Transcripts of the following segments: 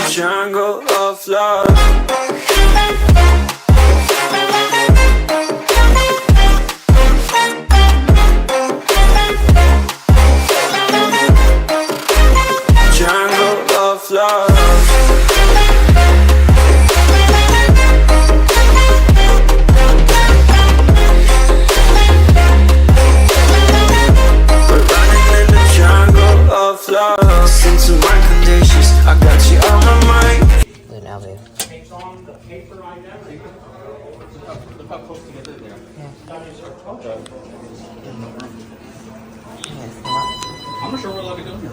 jungle of love. Jungle of love. We're running in the jungle of love. Listen to my conditions, I got you on my mind. An elevator. Takes on the paper identity. Look how close together they are. I'm not sure we're allowed to go here.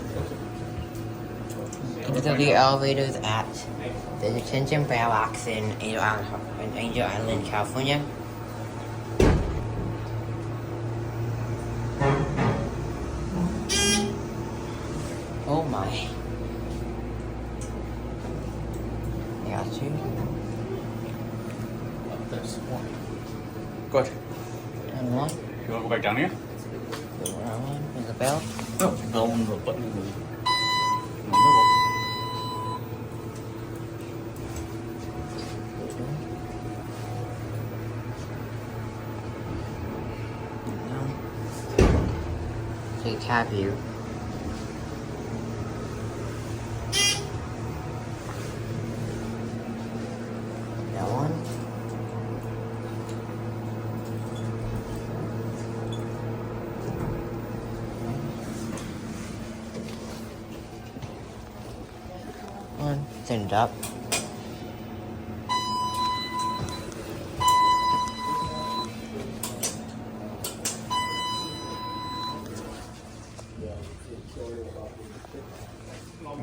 These are the elevators at the Detention Barracks in Angel Island, California. Oh my. Got you. There's one. Go ahead. And one. You want to go back down here? The one. There's a bell. No. Bell and the button in the middle. Take cab view. That one. One. Turn it up.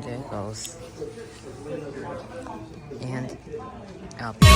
There it goes. And I'll be